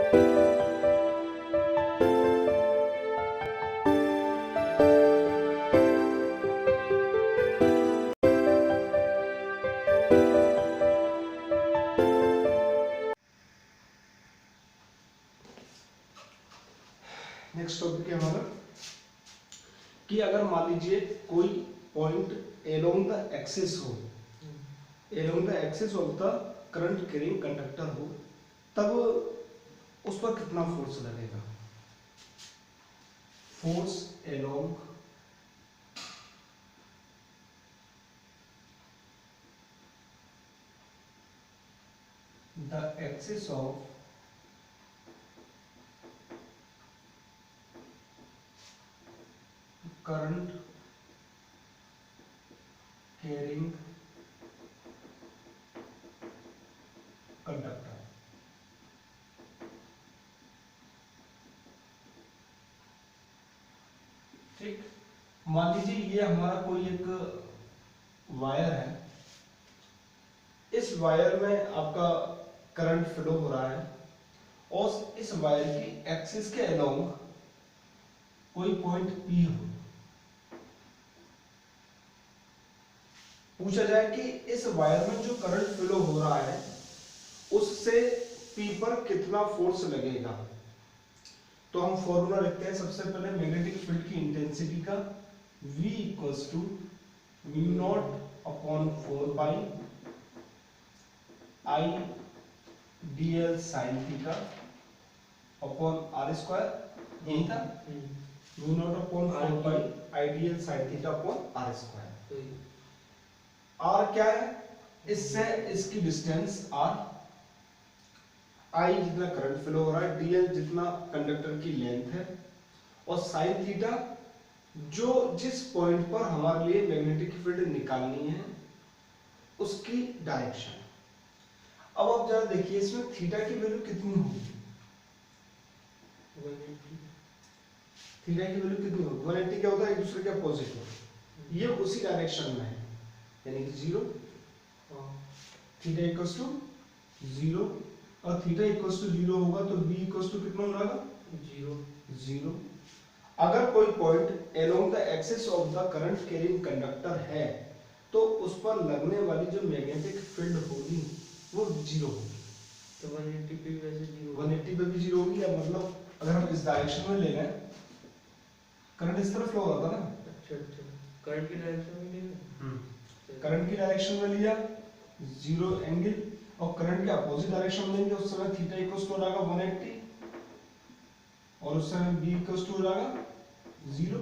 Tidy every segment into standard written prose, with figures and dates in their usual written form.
Next topic है हमारा कि अगर मान लीजिए कोई पॉइंट एलोंग द एक्सिस हो, along the axis of the current carrying conductor हो, तब उस पर कितना फोर्स लगेगा। Force along the axis of current carrying conductor. ठीक, मान लीजिए ये हमारा कोई एक वायर है, इस वायर में आपका करंट फ्लो हो रहा है और इस वायर की एक्सिस के अलोंग कोई पॉइंट P हो। पूछा जाए कि इस वायर में जो करंट फ्लो हो रहा है उससे P पर कितना फोर्स लगेगा। तो हम फॉर्मूला लिखते हैं सबसे पहले मैग्नेटिक फील्ड की इंटेंसिटी का, V equals to mu naught upon 4 pi I dl sin theta upon r square, यही था, mu naught upon 4 pi I dl sin theta upon r square. r क्या है, इससे इसकी डिस्टेंस r, I जितना current flow हो रहा है, dl जितना कंडक्टर की लेंथ है, और sin थीटा जो जिस पॉइंट पर हमारे लिए मैग्नेटिक फील्ड निकालनी है उसकी डायरेक्शन। अब आप जरा देखिए इसमें थीटा की वैल्यू कितनी होगी, थीटा की वैल्यू कितनी होगी, 180 क्या होता है, एक दूसरे के अपोजिट हो, ये उसी डायरेक्शन में है, यानी कि 0, थीटा इक्वल्स टू 0, और थीटा इक्वल्स टू 0 होगा तो b इक्वल्स टू कितना हो जाएगा, 0। अगर कोई point along the axis of the current carrying conductor है तो उस पर लगने वाली जो मैग्नेटिक फील्ड होगी वो 0 होगी। तो 180 पे भी वैसे 0, 180 पे भी 0 होगी, या मतलब अगर हम इस डायरेक्शन में ले लें, करंट इस तरफ फ्लो हो रहा था ना, अच्छा करंट की डायरेक्शन में नहीं, करंट की डायरेक्शन में लिया 0 एंगल, और करंट के अपोजिट डायरेक्शन में लेंगे उस समय थीटा इक्वल्स टू हो जाएगा 180, और उस समय b इक्वल्स टू हो जाएगा 0।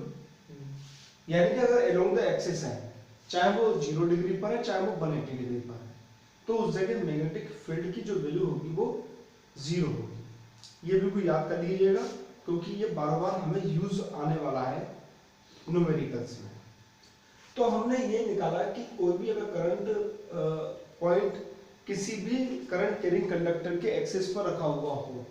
यानी कि अगर अलोंग द एक्सिस है, चाहे वो 0 डिग्री पर है चाहे वो 180 डिग्री पर है, तो उस जगह मैग्नेटिक फील्ड की जो वैल्यू होगी वो 0 होगी। ये बिल्कुल याद कर लीजिएगा क्योंकि ये बार बार हमें यूज आने वाला है न्यूमेरिकल्स में। तो हमने ये निकाला कि कोई भी अगर करंट पॉइंट किसी भी करंट कैरिंग कंडक्टर के एक्सिस पर रखा हुआ हो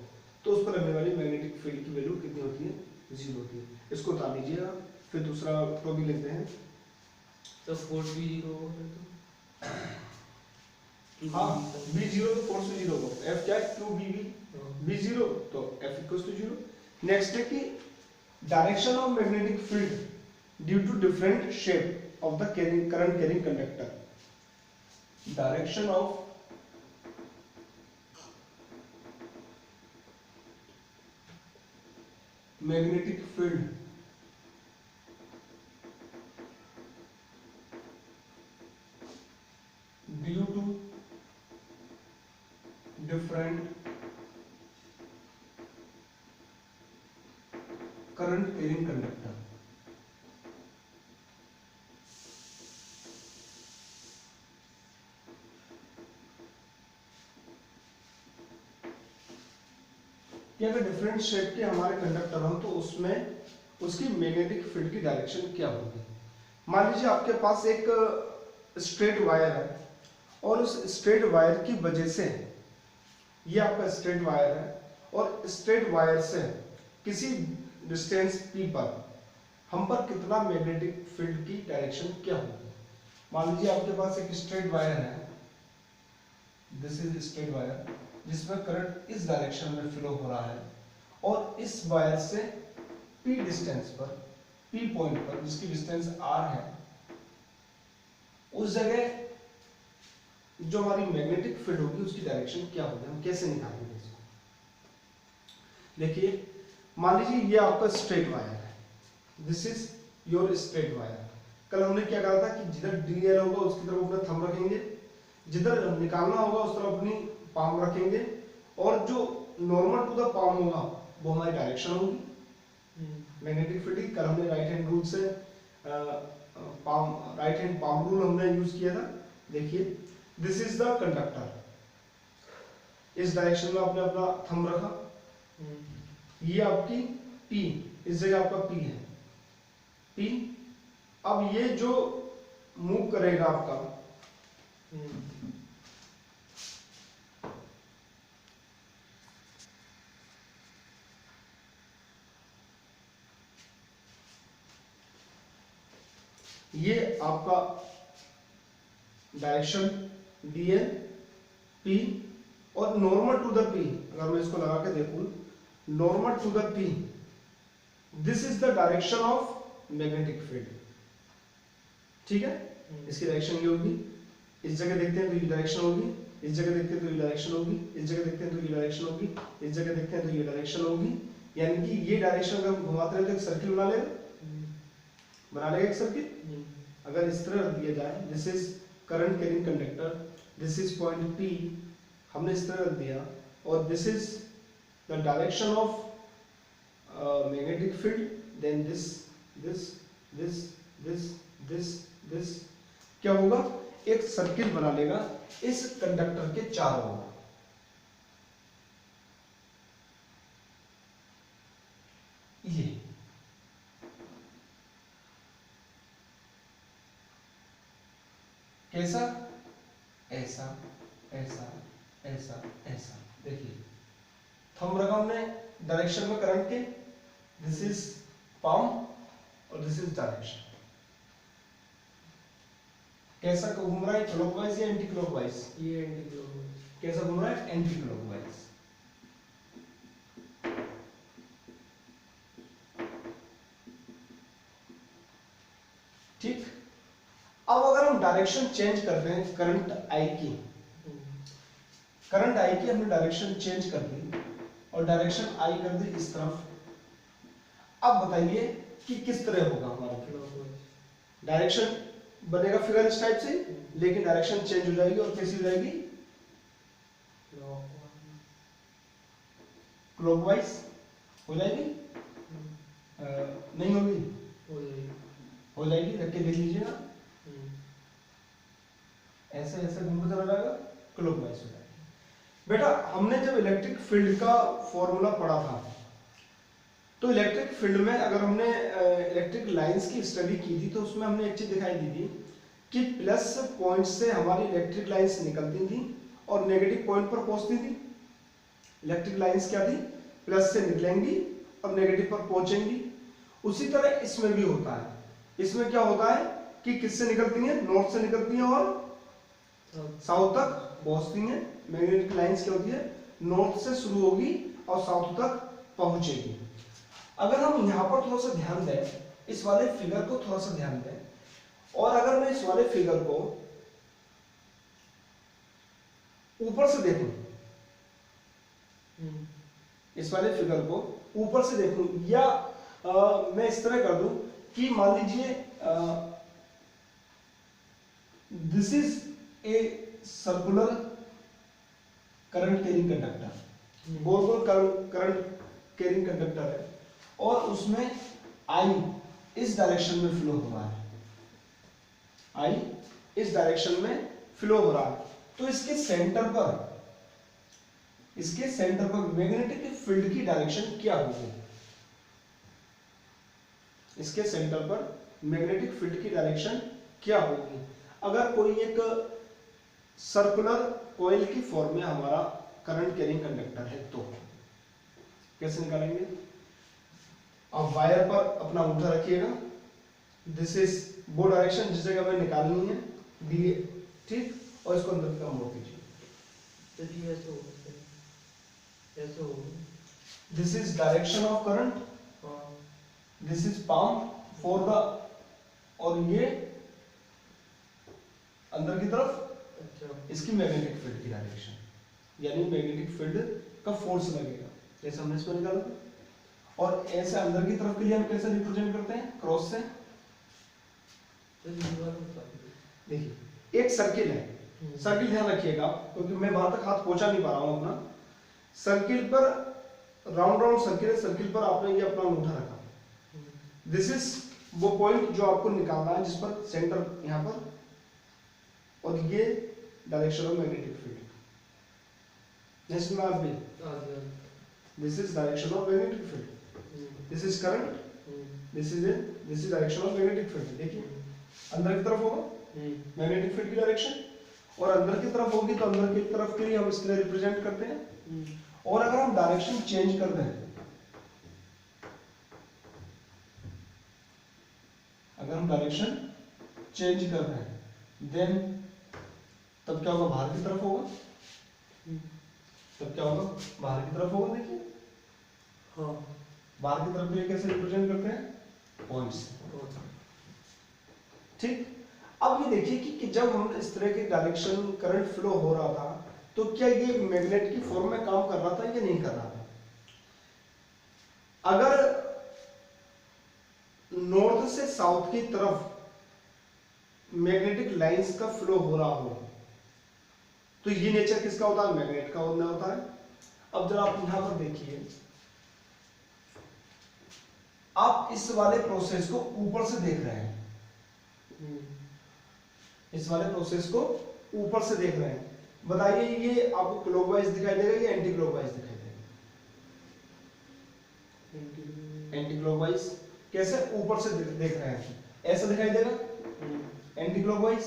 तो उस पर लगने वाली मैग्नेटिक फील्ड की वैल्यू कितनी होती है, 0 होती है। इसको बता दीजिएगा, फिर दूसरा तो भी लिखते हैं। तो फोर्स भी 0 होगा, तो हाँ b 0 तो फोर्स भी 0 होगा, f क्या है, q b b 0 तो f इक्वल्स टू 0। नेक्स्ट है कि direction of magnetic field due to different shape of the carrying current carrying conductor, direction of magnetic field due to different current carrying conductor. कि अगर different shape के हमारे conductor हो तो उसमें उसकी मैग्नेटिक फील्ड की डायरेक्शन क्या होगी। मान लीजिए आपके पास एक स्ट्रेट वायर है और उस स्ट्रेट वायर की वजह से, ये आपका स्ट्रेट वायर है और स्ट्रेट वायर से किसी डिस्टेंस p पर हम पर कितना मैग्नेटिक फील्ड की डायरेक्शन क्या होगी। मान लीजिए आपके पास एक स्ट्रेट वायर है, दिस इज स्ट्रेट वायर, जिसमें करंट इस डायरेक्शन में फ्लो हो रहा है और इस वायर से P डिस्टेंस पर, P पॉइंट पर जिसकी डिस्टेंस R है, उस जगह जो हमारी मैग्नेटिक फील्ड होगी उसकी डायरेक्शन क्या होगी, हम कैसे निकालेंगे इसको। देखिए मान लीजिए ये आपका स्ट्रेट वायर है, this is your straight wire. कल हमने क्या कहा था कि जिधर डीएल होगा उसकी तरफ अपना थंब रखेंगे, जिधर निकालना होगा उस तरफ अपनी पाम रखेंगे, और जो नॉर्मल टू द पाम होगा वो हमारी डायरेक्शन होगी मैग्नेटिक फील्ड की। कल हमने राइट हैंड रूल से राइट हैंड पाम रूल हमने यूज किया था। देखिए दिस इज द कंडक्टर, इस डायरेक्शन में आपने अपना थंब रखा, ये आपकी P, इस जगह आपका P है, P। अब ये जो मूव करेगा आपका ये आपका डायरेक्शन dl P, और नॉर्मल टू द P, अगर मैं इसको लगा के देखूं, normal to the P, this is the direction of magnetic field. ठीक है, इसकी डायरेक्शन ये होगी, इस जगह देखते हैं तो ये डायरेक्शन होगी, इस जगह देखते हैं तो ये डायरेक्शन होगी, इस जगह देखते हैं तो ये डायरेक्शन होगी, इस जगह देखते हैं तो ये डायरेक्शन होगी। यानी कि ये डायरेक्शन अगर हम घुमाते रहे तो एक सर्किल बना लेगा एक सर्किल। अगर इस तरह रख दिया जाए, this is current carrying conductor, this is point P, हमने इस तरह रख दिया, और this is the direction of magnetic field, then this this this this this this क्या होगा, एक सर्किल बना लेगा इस कंडक्टर के चारों ओर। ये कैसा, ऐसा ऐसा ऐसा ऐसा। देखिए थंब रखा हमने डायरेक्शन में करंट के, दिस इज पाम और दिस इज डायरेक्शन। कैसा घूम रहा है, क्लॉकवाइज या एंटी क्लॉकवाइज? ये एंटी क्लॉकवाइज। कैसा घूम रहा है, एंटी क्लॉकवाइज। ठीक, अब अगर हम डायरेक्शन चेंज कर रहे हैं करंट आई की, करंट आई की हमने डायरेक्शन चेंज कर दी और डायरेक्शन आई कर दी इस तरफ। अब बताइए कि किस तरह होगा हमारा डायरेक्शन, बनेगा फिगर इस टाइप से, लेकिन डायरेक्शन चेंज हो जाएगी और कैसी हो जाएगी, क्लॉकवाइज हो जाएगी। नहीं होगी, हो जाएगी, रख के देख लीजिए ना, ऐसे ऐसे घूमता चला जाएगा, क्लॉकवाइज हो जाएगी। बेटा हमने जब इलेक्ट्रिक फील्ड का फॉर्मूला पढ़ा था, तो इलेक्ट्रिक फील्ड में अगर हमने इलेक्ट्रिक लाइंस की स्टडी की थी तो उसमें हमने एक चीज दिखाई दी थी कि प्लस पॉइंट से हमारी इलेक्ट्रिक लाइंस निकलती थी और नेगेटिव पॉइंट पर पहुंचती थी। इलेक्ट्रिक लाइंस क्या थी, प्लस से निकलेंगी और नेगेटिव पर पहुंचेंगी। उसी तरह इसमें भी होता है। इसमें क्या होता है कि किससे निकलती हैं, नॉर्थ से निकलती हैं और साउथ तक पहुंचती हैं। मैग्नेटिक लाइंस क्या होती है, नॉर्थ से शुरू होगी और साउथ तक पहुंचेगी। अगर हम यहाँ पर थोड़ा सा ध्यान दें, इस वाले फिगर को थोड़ा सा ध्यान दें, और अगर मैं इस वाले फिगर को ऊपर से देखूं, इस वाले फिगर को ऊपर से देखूं, या मैं इस तरह कर दूं कि मान लीजिए this is a circular current carrying conductor, goal goal current carrying conductor है, और उसमें आई इस डायरेक्शन में फ्लो हो रहा है, आई इस डायरेक्शन में फ्लो हो रहा है। तो इसके सेंटर पर मैग्नेटिक फील्ड की डायरेक्शन क्या होगी, इसके सेंटर पर मैग्नेटिक फील्ड की डायरेक्शन क्या होगी। अगर कोई एक सर्कुलर कॉइल की फॉर्म में हमारा करंट कैरिंग कंडक्टर है तो कैसे निकालेंगे, आप वायर पर अपना अंगूठा रखिएगा, दिस इज वो डायरेक्शन जिस जगह हमें निकालनी है डी, ठीक, और इसको अंदर का मोड़ दीजिए। This is direction of current, हाँ this is palm for the, और ये अंदर की तरफ अच्छा इसकी मैग्नेटिक फील्ड की डायरेक्शन, यानी मैग्नेटिक फील्ड का फोर्स लगेगा, जैसे हमने इसमें निकाला था। और ऐसे अंदर की तरफ के लिए हम कैसे रिप्रेजेंट करते हैं, क्रॉस से। तो ये वाला बता दो। देखिए एक सर्किल है, सर्किल ध्यान रखिएगा क्योंकि मैं वहां तक हाथ पहुंचा नहीं पा रहा हूं अपना। सर्किल पर राउंड राउंड सर्किल है, सर्किल पर आपने ये अपना अंगूठा रखा, दिस इज वो पॉइंट जो आपको निकालना है, जिस पर सेंटर यहां पर, और ये direction of magnetic field. Next में आप भी, this is direction of magnetic field, this is current, this is direction of magnetic field. देखिए अंदर की तरफ होगा मैग्नेटिक फील्ड की डायरेक्शन, और अंदर की तरफ होगी तो अंदर की तरफ के लिए हम इस तरह रिप्रेजेंट करते हैं। और अगर हम डायरेक्शन चेंज कर दें, अगर हम डायरेक्शन चेंज कर दें, देन तब क्या होगा, बाहर की तरफ होगा, तब क्या होगा, बाहर की तरफ होगा। देखिए हाँ बाहर की तरफ के लिए कैसे रिप्रेजेंट करते हैं, पॉइंट्स। ठीक, अब ये देखिए कि जब हम इस तरह के डायरेक्शन करंट फ्लो हो रहा था तो क्या ये मैग्नेट की फॉर्म में काम कर रहा था या नहीं कर रहा था। अगर नॉर्थ से साउथ की तरफ मैग्नेटिक लाइंस का फ्लो हो रहा हो तो ये नेचर किसका होता है, मैग्नेट का होता है। अब जरा आप यहां पर देखिए, आप इस वाले प्रोसेस को ऊपर से देख रहे हैं, इस वाले प्रोसेस को ऊपर से देख रहे हैं। बताइए ये आपको क्लॉकवाइज दिखाई देगा या एंटी क्लॉकवाइज दिखाई देगा, एंटी क्लॉकवाइज। कैसे, ऊपर से देख रहे हैं, ऐसा दिखाई देगा एंटी क्लॉकवाइज।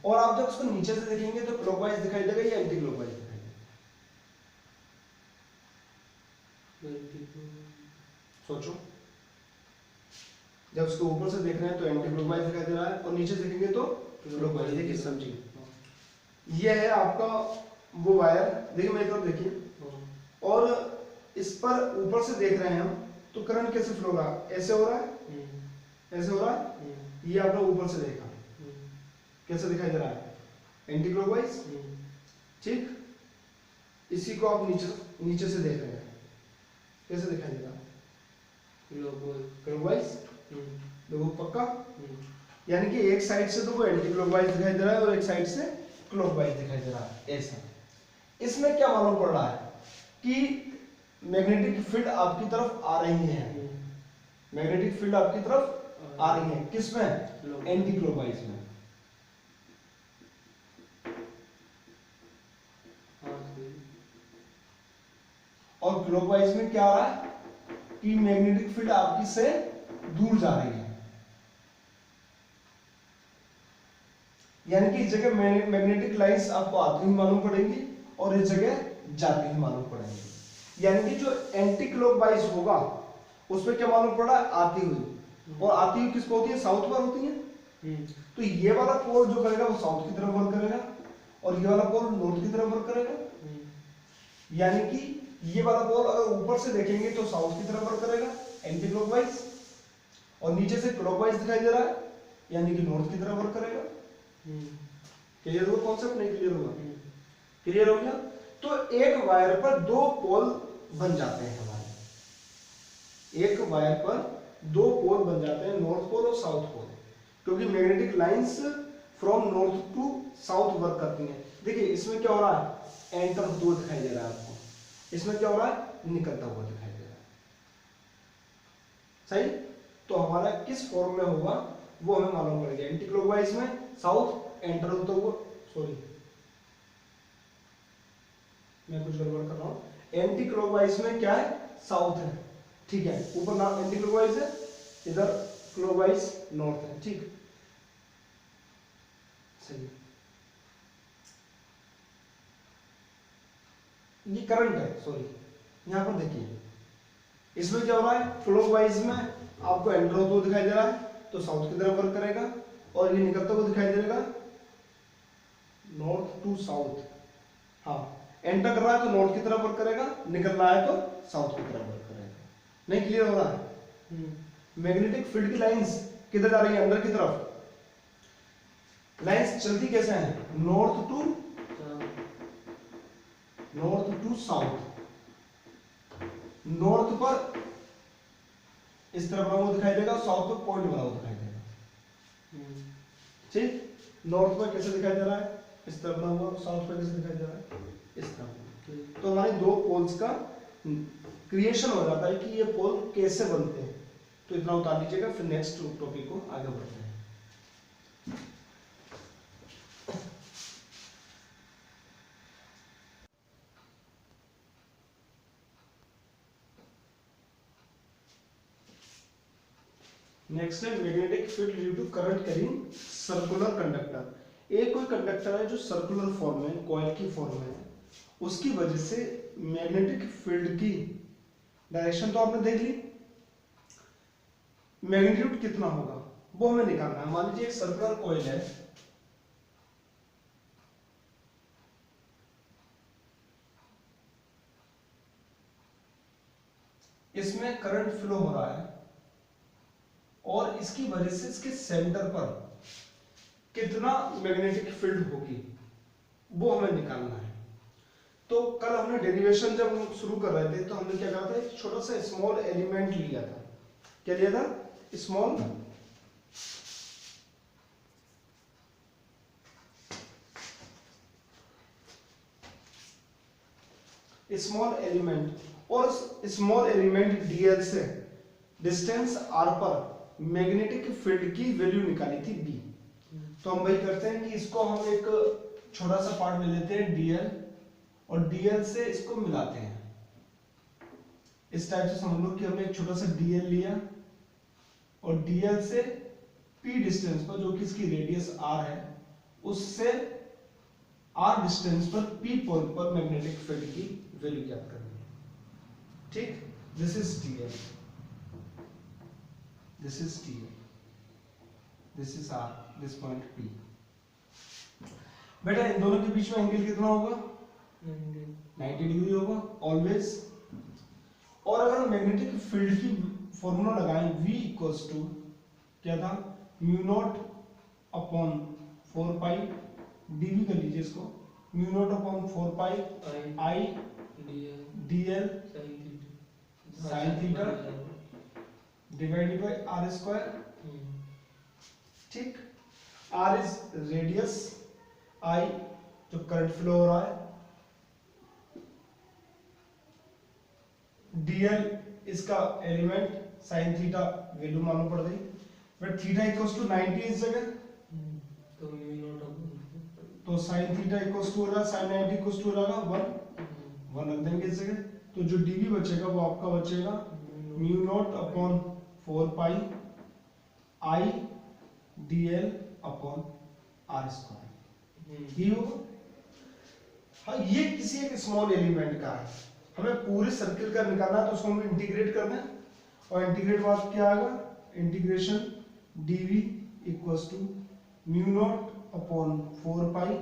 और आप जब उसको नीचे से देखेंगे तो क्लॉकवाइज दिखाई देगा या एंटी क्लॉकवाइज दिखाई देगा। सोचो, जब उसको ऊपर से देख रहे हैं तो एंटी क्लॉकवाइज दिखाई दे रहा है, और नीचे देखेंगे तो क्लॉकवाइज। देखिए समझिए, ये है आपका वो वायर, देखिए मेरी तरफ देखिए, और इस पर ऊपर से देख रहे हैं हम तो करंट कैसे फ्लो हो रहा है, ऐसे हो रहा है, ऐसे हो रहा है। ये आपने ऊपर से देखा, कैसे दिखाई दे रहा है, एंटी क्लॉकवाइज। ठीक, इसी को आप नीचे से देख रहे हैं, कैसे दिखाई दे रहा है, क्लॉकवाइज। देखो पक्का, यानी कि एक साइड से तो वो एंटी क्लॉकवाइज दिखाई दे रहा है और एक साइड से क्लॉकवाइज दिखाई दे रहा है, ऐसा। इसमें क्या मालूम पड़ रहा है कि मैग्नेटिक फील्ड आपकी तरफ आ रही है, मैग्नेटिक फील्ड आपकी तरफ आ रही है, किसमें, एंटी क्लॉकवाइज में। और क्लॉकवाइज में क्या आ रहा है कि मैग्नेटिक फील्ड आपकी से दूर जा रही है, यानी कि इस जगह मैग्नेटिक लाइंस आपको आती हुई मालूम पड़ेंगी और इस जगह जाती हुई मालूम पड़ेंगी। यानी कि जो एंटी क्लॉकवाइज होगा उसमें क्या मालूम पड़ रहा है, आती हुई। और आती हुई किसको होती है, साउथ पर होती है। तो ये वाला पोल जो करेगा वो साउथ की तरफ वर्क करेगा और ये वाला पोल नॉर्थ की तरफ वर्क करेगा। यानी कि ये वाला पोल अगर ऊपर से देखेंगे तो साउथ की तरफ वर्क करेगा, एंटी क्लॉकवाइज, और नीचे से क्लॉकवाइज दिखाई दे रहा है यानी कि नॉर्थ की तरफ वर्क करेगा। क्लियर हुआ कॉन्सेप्ट, नहीं क्लियर हुआ, क्लियर हो गया। तो एक वायर पर दो पोल बन जाते हैं हमारे, एक वायर पर दो पोल बन जाते हैं, नॉर्थ पोल और साउथ पोल, क्योंकि magnetic lines from north to south work करती हैं। देखिए इसमें क्या हो रहा है, एंटर होते हुए दिखाई दे रहा है आपको, इसमें क्या हो रहा है, निकलता हुआ दिखाई दे रहा है। सही, तो हमारा किस फॉर्म में होगा वो हमें मालूम पड़ेगा। एंटी क्लॉकवाइज में साउथ एंटर होता हुआ, सॉरी मैं कुछ गड़बड़ कर रहा हूं, एंटी क्लॉकवाइज में क्या है, साउथ है, ठीक है, ऊपर ना एंटी क्लॉकवाइज है, इधर क्लॉकवाइज नॉर्थ है, ठीक, सही। ये करंट है, सॉरी, यहां पर देखिए इसमें क्या हो रहा है, क्लॉकवाइज में आपको एंटर होता हुआ दिखाई दे रहा है तो साउथ की तरफ वर्क करेगा, और ये निकलता हुआ दिखाई देगा नॉर्थ टू साउथ। हाँ, एंटर कर रहा है तो नॉर्थ की तरफ वर्क करेगा, निकल रहा है तो साउथ की तरफ वर्क करेगा। नहीं क्लियर हो रहा है? मैग्नेटिक फील्ड की लाइंस किधर जा रही है? अंदर की तरफ। लाइंस चलती कैसे हैं? North to south. नॉर्थ पर इस तरह बना हुआ दिखाई देगा, साउथ पर पॉइंट बना हुआ दिखाई देगा। ठीक, नॉर्थ पर कैसे दिखाई दे रहा है? इस तरह बना हुआ, साउथ पर कैसे दिखाई दे रहा है? इस तरह। तो हमारे दो पोल्स का क्रिएशन हो जाता है कि ये पोल कैसे बनते हैं। तो इतना उतार लीजिएगा, फिर नेक्स्ट टॉपिक को आगे बढ़ते हैं। नेक्स्ट है magnetic field due to current carrying circular conductor. एक कोई कंडक्टर है जो सर्कुलर फॉर्म में, कॉइल की फॉर्म में है, उसकी वजह से मैग्नेटिक फील्ड की डायरेक्शन तो आपने देख ली, मैग्नीट्यूड कितना होगा वो हमें निकालना है। मान लीजिए एक सर्कुलर कॉइल है, इसमें करंट फ्लो हो रहा है और इसकी वजह से इसके सेंटर पर कितना मैग्नेटिक फील्ड होगी वो हमें निकालना है। तो कल हमने डेरिवेशन जब हम शुरू कर रहे थे तो हमने क्या कहा था, एक छोटा सा स्मॉल एलिमेंट लिया था। क्या लिया था? स्मॉल एलिमेंट, और स्मॉल एलिमेंट डीएल से डिस्टेंस आर पर मैग्नेटिक फील्ड की वैल्यू निकाली थी बी। तो हम वही करते हैं कि इसको हम एक छोटा सा पार्ट ले लेते हैं डीएल, और डीएल से इसको मिलाते हैं। इस टाइप से समझ लो कि हमने एक छोटा सा डीएल लिया और डीएल से पी डिस्टेंस पर, जो कि इसकी रेडियस आर है, उससे आर डिस्टेंस पर पी पॉइंट पर मैग्नेटिक फील्ड की वैल्यू ज्ञात करनी है। ठीक, this is DL, this is DL, this is R, this point P. बेटा इन दोनों के बीच में एंगल कितना होगा? 90 डिग्री होगा ऑलवेज। और अगर मैग्नेटिक फील्ड की फॉर्मूला लगाएं, V इक्वल्स टू क्या था? Mu naught upon 4 pi dv कर लीजिए इसको, mu naught upon 4 pi I dl sine theta divided by R square. ठीक, r इज रेडियस, I जो करंट फ्लो हो रहा है, dl इसका एलिमेंट, साइन थीटा वैल्यू मालूम पड़ गई। बट थीटा इक्वल्स टू 90 इस जगह, तो साइन थीटा इक्वल्स टू हो रहा है, साइन 90 इक्वल्स टू हो जाएगा 1 रख देंगे इस जगह। तो जो dv बचेगा वो आपका बचेगा mu naught upon 4 pi I dl upon r square. ये होगा। हाँ, ये किसी एक स्मॉल एलिमेंट का है, हमें पूरे सर्किल का निकालना है, तो उसको हमें इंटीग्रेट करना है। और इंटीग्रेट बाद क्या आएगा? Integration dv equals to mu naught upon 4 pi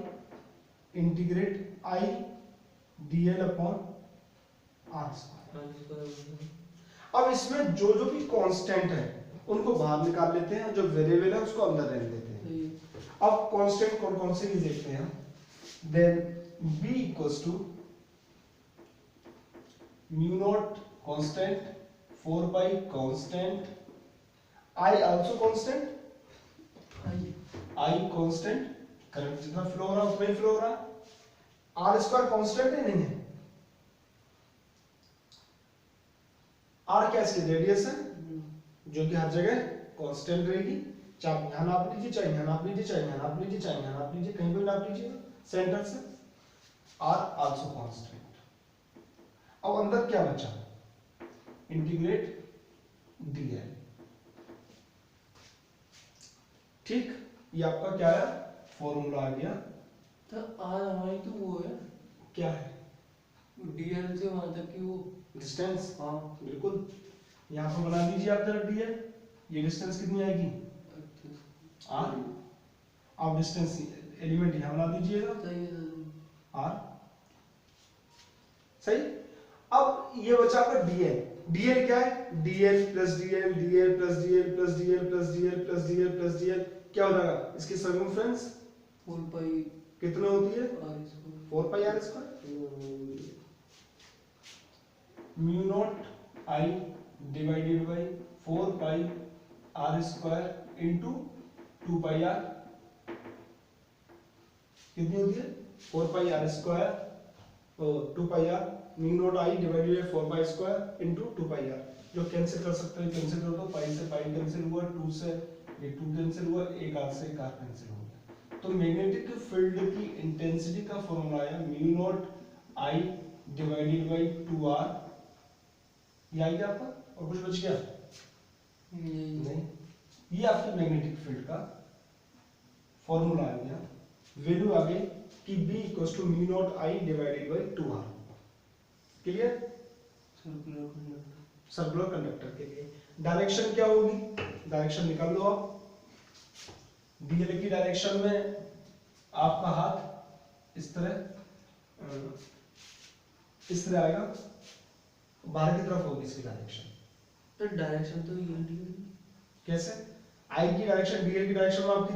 integrate I dl upon r square. अब इसमें जो जो भी कांस्टेंट है उनको बाहर निकाल लेते हैं, जो वेरिएबल है उसको अंदर रहने देते हैं। अब कांस्टेंट कौन कौन से ही देखते हैं। Then v equals to mu naught constant, 4 pi constant, I also constant, I constant, current जितना फ्लो हो रहा है उतना ही फ्लो हो रहा है। r स्क्वायर कांस्टेंट है नहीं है? r क्या इसकी रेडियस है, जो कि हर जगह कांस्टेंट रहेगी। चाहे यहां नाप लीजिए, चाहे यहां नाप लीजिए, चाहे यहां नाप लीजिए, चाहे यहां नाप लीजिए, कहीं भी नाप लीजिए सेंटर से, r आल्सो कांस्टेंट। अब अंदर क्या बचा? Integrate dl। ठीक, ये आपका क्या है? फॉर्मूला आ गया। तो आर हमारी तो वो है, क्या है? डीएल से वहां तक की वो डिस्टेंस। हाँ बिल्कुल, यहाँ पर बना दीजिए आप जरा dl। ये डिस्टेंस कितनी आएगी? r। आप डिस्टेंस एलिमेंट यहाँ बना दीजिएगा सही है r, सही। अब ये बचा आपका डीएल। डीएल क्या है? DL plus DL, DL plus DL plus DL plus DL plus DL plus DL, क्या हो जाएगा इसकी सर्कमफ्रेंस 4 पाई कितना होती है? R square 4 pi r square, mu naught I divided by 4 pi r square into 2 pi r, कितनी होती है? 4 पाई आर स्क्वायर तो 2 pi r, mu naught I divided by 4 pi square into 2 pi r, जो cancel कर सकते हैं cancel कर दो, पाई से पाई कैंसिल हुआ, 2 से ये 2 कैंसिल हुआ, एक आर से एक आर कैंसिल हो गया। तो मैग्नेटिक फील्ड की इंटेंसिटी का फॉर्मूला है mu naught I divided by 2r, ये आ गया आपका, और कुछ बच गया? नहीं, ये आपके मैग्नेटिक फील्ड का फॉर्मूला आ गया। वैल्यू आ गई कि B equals to mu naught I divided by 2r। Clear? Circular conductor, circular conductor के लिए डायरेक्शन क्या होगी? डायरेक्शन निकाल लो आप। डीएल की डायरेक्शन में आपका हाथ इस तरह आएगा, बाहर की तरफ होगी इसकी डायरेक्शन। तो डायरेक्शन तो ये डी कैसे? आई की डायरेक्शन डीएल की डायरेक्शन में आपकी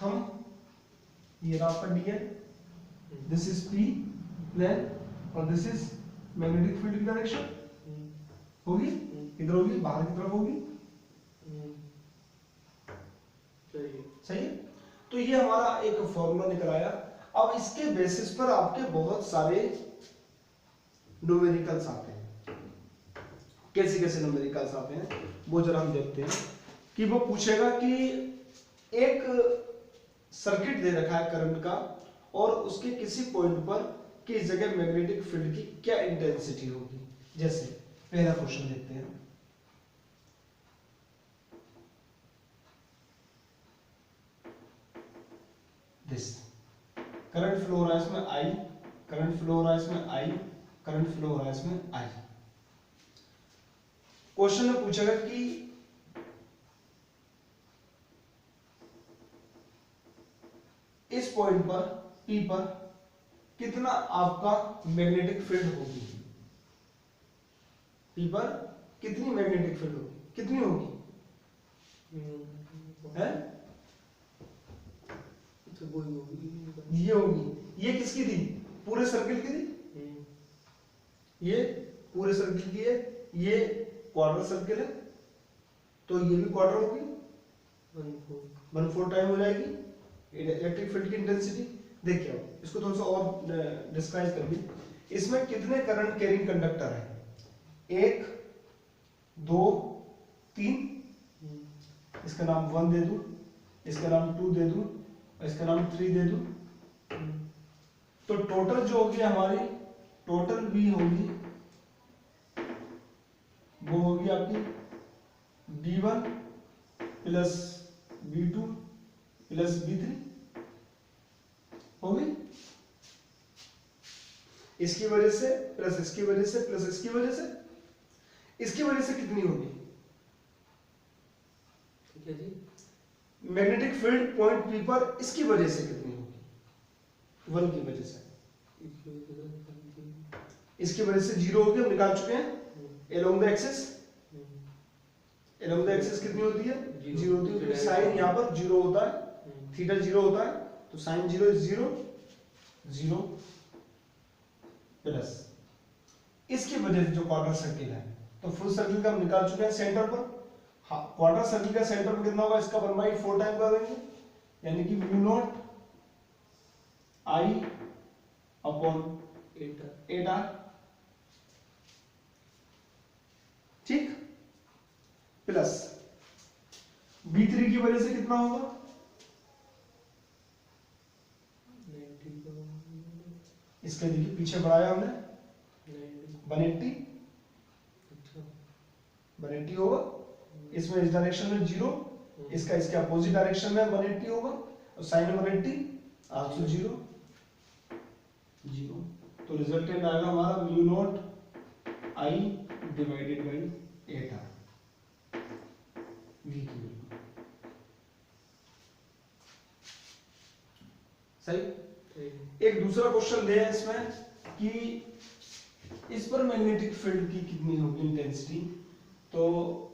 थंब, ये रहा आपका DL, this is P plane और दिस इज मैग्नेटिक फील्ड की डायरेक्शन होगी, इधर होगी, बाहर की तरफ होगी। सही है। तो ये हमारा एक फॉर्मूला निकल आया। अब इसके बेसिस पर आपके बहुत सारे न्यूमेरिकल्स आते हैं। कैसे कैसे न्यूमेरिकल्स आते हैं वो जरा हम देखते हैं। कि वो पूछेगा कि एक सर्किट दे रखा है करंट का, और उसके किसी पॉइंट पर किस जगह मैग्नेटिक फील्ड की क्या इंटेंसिटी होगी। जैसे पहला क्वेश्चन देखते हैं। दिस करंट फ्लो हो रहा है इसमें आई, करंट फ्लो हो रहा है इसमें आई, करंट फ्लो हो रहा है इसमें आई। क्वेश्चन में पूछेगा कि इस पॉइंट पर P पर कितना आपका मैग्नेटिक फील्ड होगी। P पर कितनी मैग्नेटिक फील्ड होगी, कितनी होगी है? तो वही होगी, ये होगी। ये किसकी थी? पूरे सर्किल की थी। ये पूरे सर्किल की है, ये क्वार्टर सर्किल है, तो ये भी क्वार्टर होगी, 1/4 टाइम हो जाएगी इलेक्ट्रिक फील्ड की इंटेंसिटी। देखिए अब इसको थोड़ा सा और डिस्क्राइब करिए। इसमें कितने करंट कैरिंग कंडक्टर है? 1 2 3, इसका नाम 1 दे दूं, इसका नाम 2 दे दूं, और इसका नाम 3 दे दूं। तो टोटल जो होगी हमारी, टोटल भी होगी वो होगी आपकी B1 plus B2 plus B3 होगी। इसकी वजह से प्लस इसकी वजह से प्लस इसकी वजह से, इसकी वजह से कितनी होगी? ठीक है जी। मैग्नेटिक फील्ड पॉइंट P पर इसकी वजह से कितनी होगी? 1 की वजह से। इसकी वजह से 0 होगी, हम निकाल चुके हैं। along the axis, along the axis कितनी होती है? 0 होती है, क्योंकि साइन यहाँ पर 0 होता है, थीटा 0 होता है, तो साइन 0 इज 0, 0 प्लस इसकी वजह से जो क्वार्टर सर्किल है, तो फुल सर्किल का हम निकाल चुके हैं सेंटर पर। हाँ, क्वार्टर सर्किल का सेंटर पर कितना होगा? इसका 1/4 टाइम कर देंगे, यानी कि म्यू नॉट आई अपॉन 8r। ठीक, प्लस B3 की वजह से कितना होगा? इसके देखिए पीछे बढ़ाया हमने 180, 180 होगा। इसमें इस डायरेक्शन में 0, इसका इसके अपोजिट डायरेक्शन में 180 होगा, और साइन 180 आल्सो 0, 0। तो रिजल्टेंट आएगा हमारा mu naught I divided by 8r V की वैल्यू। सही। एक दूसरा क्वेश्चन दे है इसमें कि इस पर मैग्नेटिक फील्ड की कितनी होगी इंटेंसिटी, तो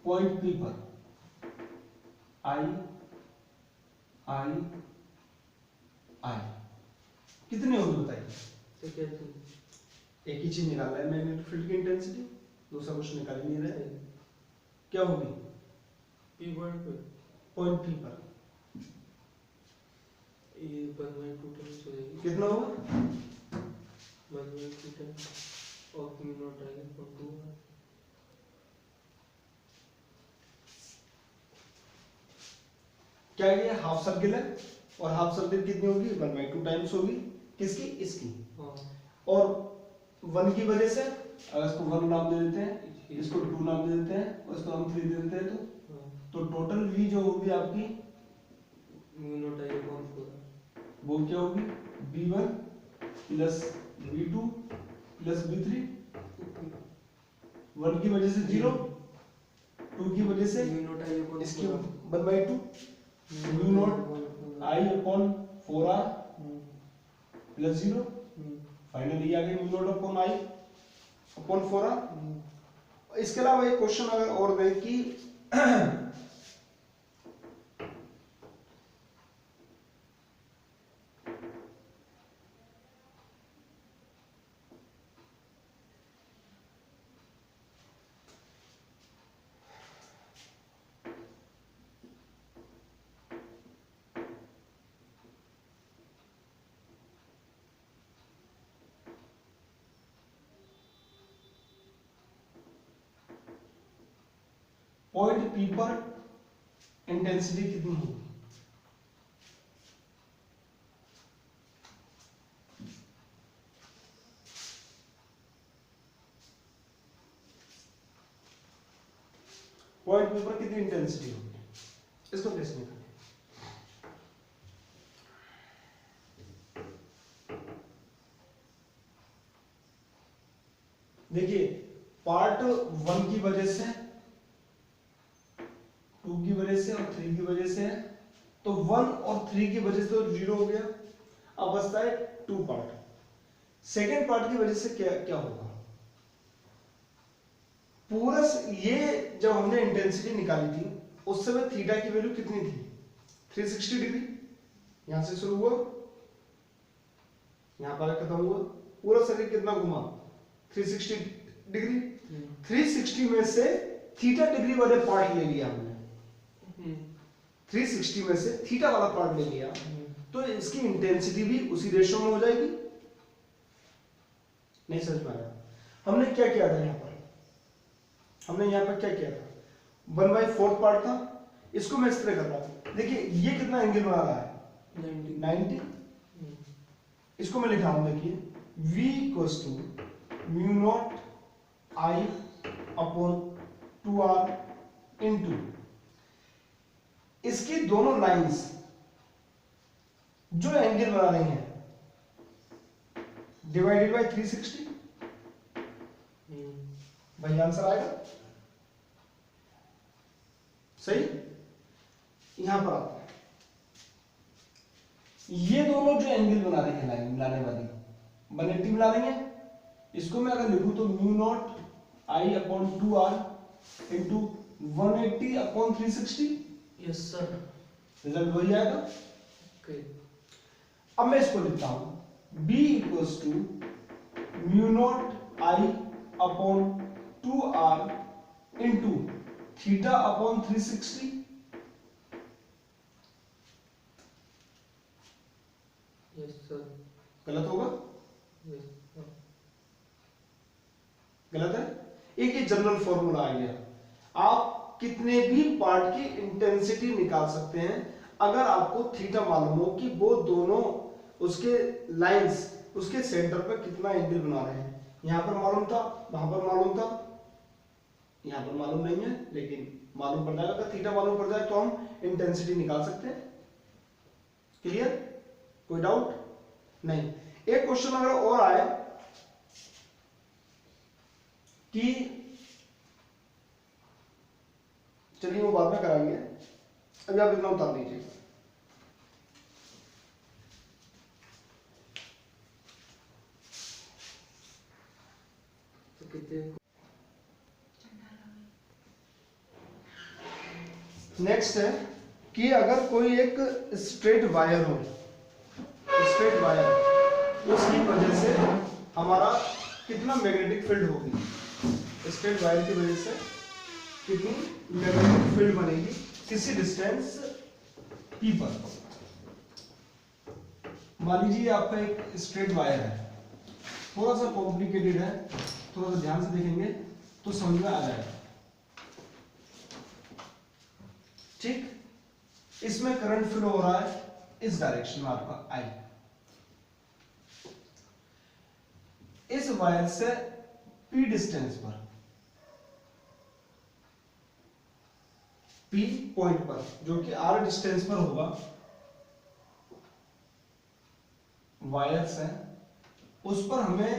पॉइंट पी पर आई आई आई कितनी होगी बताइए। तो क्या एक ही चीज निकालना है, मैग्नेटिक फील्ड की इंटेंसिटी, दूसरा कुछ निकाल ही नहीं रहे। क्या होगी पी पॉइंट पे पॉइंट पी पर ये 1/2 टाइम्स हो जाएगी, कितना होगा 1/2 टाइम्स और म्यू नॉट आएगा 2 क्या है, ये हाफ सर्किल है और हाफ सर्किल कितनी होगी 1/2 टाइम्स होगी किसकी, इसकी। हाँ और 1 की वजह से अगर इसको 1 नाम दे देते हैं, इसको 2 नाम दे देते हैं और इसको हम 3 दे देते हैं, तो टोटल V जो होगी आपकी म्यू नॉट आएगा 4 वो क्या होगी V1 plus V2 plus V3, 1 की वजह से 0, 2 की वजह से म्यू नॉट आएगा इसकी 1/2 mu naught I upon 4R plus 0, finally आ गई mu naught upon I upon 4R। इसके अलावा एक क्वेश्चन अगर और दें कि पॉइंट P पर इंटेंसिटी कितनी होगी, पॉइंट P पर कितनी इंटेंसिटी होगी, इसको कैसे निकालें। देखिए पार्ट 1 की वजह से, 2 की वजह से और 3 की वजह से है, तो 1 और 3 की वजह से तो 0 हो गया। अब बचता है 2 पार्ट। सेकेंड पार्ट की वजह से क्या क्या होगा, पूरा ये जब हमने इंटेंसिटी निकाली थी उस समय थीटा की वैल्यू कितनी थी 360 डिग्री, यहां से शुरू हुआ यहां पर खत्म हुआ, पूरा शरीर कितना घुमा 360 डिग्री। 360 में से थीटा डिग्री वाले पार्ट ले लिया हमने, 360 में से थीटा वाला पार्ट ले लिया, तो इसकी इंटेंसिटी भी उसी रेशियो में हो जाएगी। नहीं समझ में आया, हमने क्या किया था यहां पर, हमने यहां पर क्या किया था 1/4 पार्ट था, इसको मैं इस तरह कर रहा हूं। देखिए ये कितना एंगल बना रहा है 90, इसको मैं लिख रहा हूं, देखिए V equals to mu naught I upon 2R into इसकी दोनों लाइंस जो एंगल बना रही हैं डिवाइडेड बाय 360, वही आंसर आएगा। सही, यहां पर आता है ये दोनों जो एंगल बना रही है लाइन मिलाने वाली 180 मिला रही है, इसको मैं अगर लिखूं तो mu naught I upon 2R into 180 upon 360, yes sir, result वही आएगा। ओके, अब मैं इसको लिखता हूं B equals to mu naught I upon 2R into theta upon 360, yes sir, गलत होगा, यस गलत है। एक ही जनरल फॉर्मूला आ गया, आप कितने भी पार्ट की इंटेंसिटी निकाल सकते हैं अगर आपको थीटा मालूम हो कि वो दोनों उसके लाइंस उसके सेंटर पर कितना एंगल बना रहे हैं। यहां पर मालूम था, वहां पर मालूम था, यहां पर मालूम नहीं है, लेकिन मालूम पड़ जाएगा। अगर थीटा मालूम पड़ जाए तो हम इंटेंसिटी निकाल सकते हैं। क्लियर, कोई डाउट नहीं। एक क्वेश्चन अगर और आए कि चलिए वो बाद में कराएंगे, अभी आप इतना उतार दीजिए। तो कितने नेक्स्ट है कि अगर कोई एक स्ट्रेट वायर हो, स्ट्रेट वायर, उसकी वजह से हमारा कितना मैग्नेटिक फील्ड होगी, स्ट्रेट वायर की वजह से कितनी मैग्नेटिक फील्ड बनेगी किसी डिस्टेंस p पर। मान लीजिए आपका एक स्ट्रेट वायर है, थोड़ा सा कॉम्प्लिकेटेड है, थोड़ा सा ध्यान से देखेंगे तो समझ में आ जाएगा। ठीक, इसमें करंट फ्लो हो रहा है इस डायरेक्शन में आपका I, इस वायर से P डिस्टेंस पर, P पॉइंट पर जो कि R डिस्टेंस पर होगा, वायर से उस पर हमें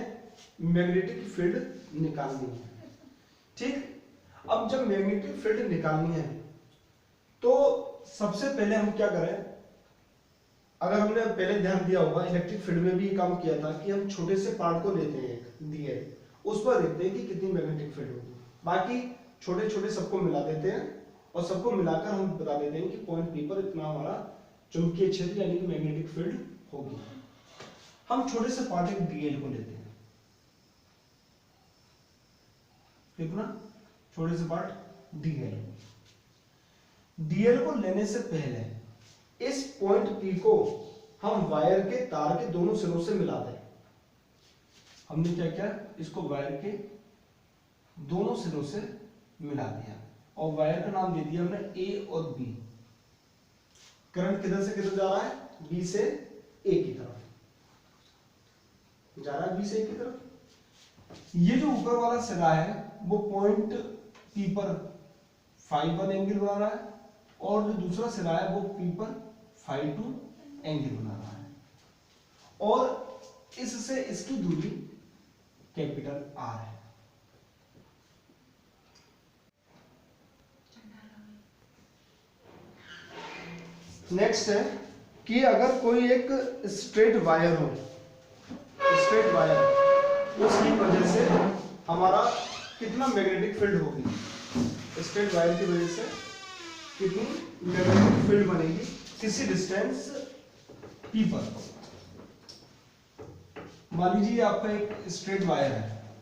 मैग्नेटिक फील्ड निकालनी है। ठीक, अब जब मैग्नेटिक फील्ड निकालनी है तो सबसे पहले हम क्या करें, अगर हमने पहले ध्यान दिया होगा इलेक्ट्रिक फील्ड में भी काम किया था कि हम छोटे से पार्ट को लेते हैं दिए, उस पर देखते हैं कि कितनी मैग्नेटिक फील्ड होगी, बाकी छोटे छोटे सबको मिला देते हैं और सबको मिलाकर हम बता देते हैं कि पॉइंट पी पर इतना हमारा चुंबकीय क्षेत्र यानी कि मैग्नेटिक फील्ड होगी। हम छोटे से पार्ट एक डीएल को लेते हैं, कितना छोटे से पार्ट डीएल। डीएल को लेने से पहले इस पॉइंट पी को हम वायर के तार के दोनों सिरों से मिला दें। हमने क्या किया, इसको वायर के दोनों सिरों से मिला दिया और वायर का नाम दे दिया हमने ए और बी। करंट किधर से किधर जा रहा है, बी से ए की तरफ जा रहा है, बी से ए की तरफ। ये जो ऊपर वाला सिरा है वो पॉइंट पी पर φ1 एंगल बना रहा है और जो दूसरा सिरा है वो पी पर φ2 एंगल बना रहा है और इससे इसकी दूरी कैपिटल आर है। नेक्स्ट है कि अगर कोई एक स्ट्रेट वायर हो, स्ट्रेट वायर, उसकी वजह से हमारा कितना मैग्नेटिक फील्ड होगी, स्ट्रेट वायर की वजह से कितनी मैग्नेटिक फील्ड बनेगी किसी डिस्टेंस p पर। मान लीजिए आपका एक स्ट्रेट वायर है,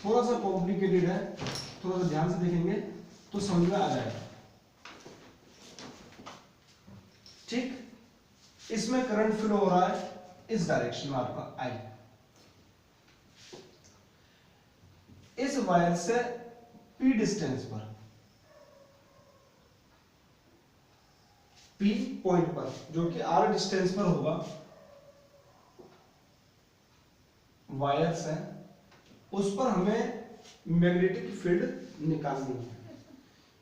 थोड़ा सा कॉम्प्लिकेटेड है, थोड़ा सा ध्यान से देखेंगे तो समझ में आ जाएगा। ठीक, इसमें करंट फ्लो हो रहा है इस डायरेक्शन में आपका I, इस वायर से P डिस्टेंस पर, P पॉइंट पर जो कि R डिस्टेंस पर होगा, वायर से उस पर हमें मैग्नेटिक फील्ड निकालनी है।